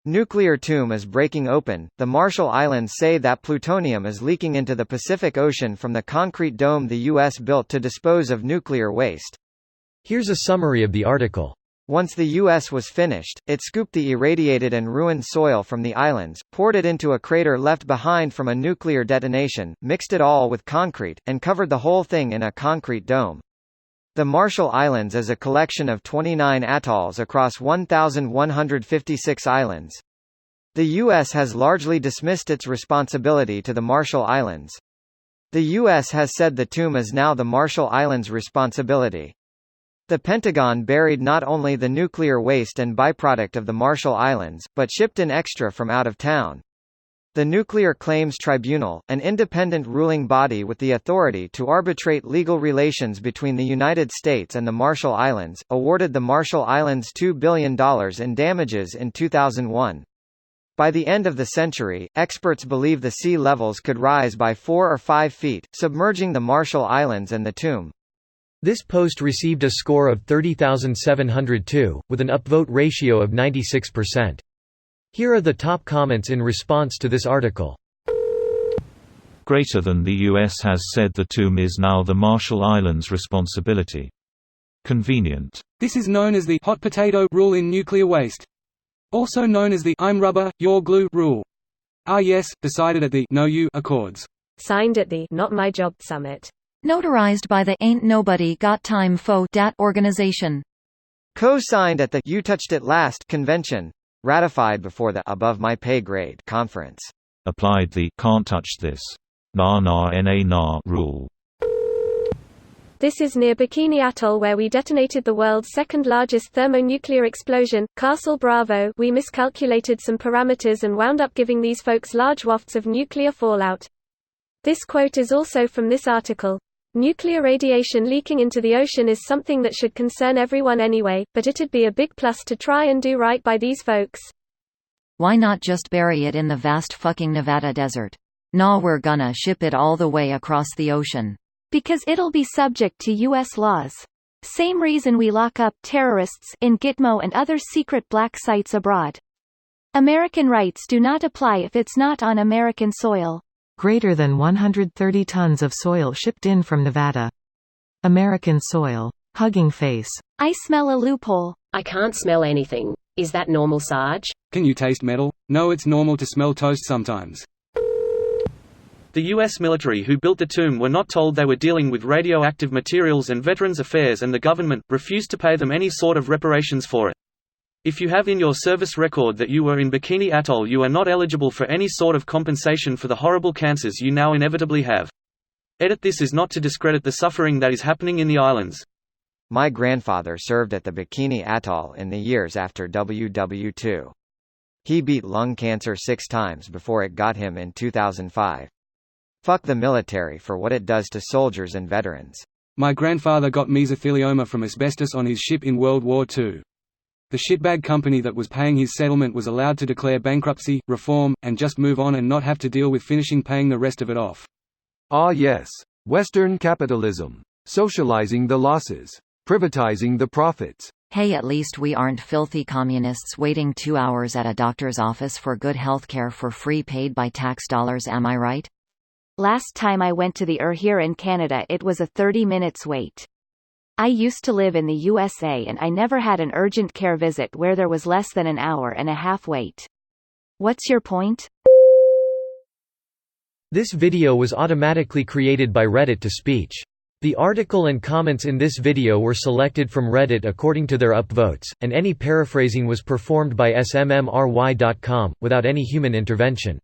Nuclear tomb is breaking open. The Marshall Islands say that plutonium is leaking into the Pacific Ocean from the concrete dome the U.S. built to dispose of nuclear waste. Here's a summary of the article. Once the U.S. was finished, it scooped the irradiated and ruined soil from the islands, poured it into a crater left behind from a nuclear detonation, mixed it all with concrete, and covered the whole thing in a concrete dome. The Marshall Islands is a collection of 29 atolls across 1,156 islands. The U.S. has largely dismissed its responsibility to the Marshall Islands. The U.S. has said the tomb is now the Marshall Islands' responsibility. The Pentagon buried not only the nuclear waste and byproduct of the Marshall Islands, but shipped in extra from out of town. The Nuclear Claims Tribunal, an independent ruling body with the authority to arbitrate legal relations between the United States and the Marshall Islands, awarded the Marshall Islands $2 billion in damages in 2001. By the end of the century, experts believe the sea levels could rise by 4 or 5 feet, submerging the Marshall Islands and the tomb. This post received a score of 30,702, with an upvote ratio of 96%. Here are the top comments in response to this article. Greater than the U.S. has said the tomb is now the Marshall Islands' responsibility. Convenient. This is known as the hot potato rule in nuclear waste. Also known as the I'm rubber, you're glue rule. Ah yes, decided at the No You Accords. Signed at the Not My Job Summit. Notarized by the Ain't Nobody Got Time Fo Dat organization. Co-signed at the You Touched It Last convention. Ratified before the Above My Pay Grade conference. Applied the Can't Touch This. Na na na rule. This is near Bikini Atoll where we detonated the world's second largest thermonuclear explosion, Castle Bravo. We miscalculated some parameters and wound up giving these folks large wafts of nuclear fallout. This quote is also from this article. Nuclear radiation leaking into the ocean is something that should concern everyone anyway, but it'd be a big plus to try and do right by these folks. Why not just bury it in the vast fucking Nevada desert? Nah, we're gonna ship it all the way across the ocean. Because it'll be subject to U.S. laws. Same reason we lock up terrorists in Gitmo and other secret black sites abroad. American rights do not apply if it's not on American soil. Greater than 130 tons of soil shipped in from Nevada. American soil. Hugging face. I smell a loophole. I can't smell anything. Is that normal, Sarge? Can you taste metal? No, it's normal to smell toast sometimes. The U.S. military who built the tomb were not told they were dealing with radioactive materials, and Veterans Affairs and the government refused to pay them any sort of reparations for it. If you have in your service record that you were in Bikini Atoll, you are not eligible for any sort of compensation for the horrible cancers you now inevitably have. This is not to discredit the suffering that is happening in the islands. My grandfather served at the Bikini Atoll in the years after WW2. He beat lung cancer 6 times before it got him in 2005. Fuck the military for what it does to soldiers and veterans. My grandfather got mesothelioma from asbestos on his ship in World War II. The shitbag company that was paying his settlement was allowed to declare bankruptcy, reform, and just move on and not have to deal with finishing paying the rest of it off. Ah yes. Western capitalism. Socializing the losses. Privatizing the profits. Hey, at least we aren't filthy communists waiting 2 hours at a doctor's office for good healthcare for free paid by tax dollars, am I right? Last time I went to the here in Canada it was a 30 minutes wait. I used to live in the USA and I never had an urgent care visit where there was less than an hour and a half wait. What's your point? This video was automatically created by Reddit to speech. The article and comments in this video were selected from Reddit according to their upvotes, and any paraphrasing was performed by smmry.com, without any human intervention.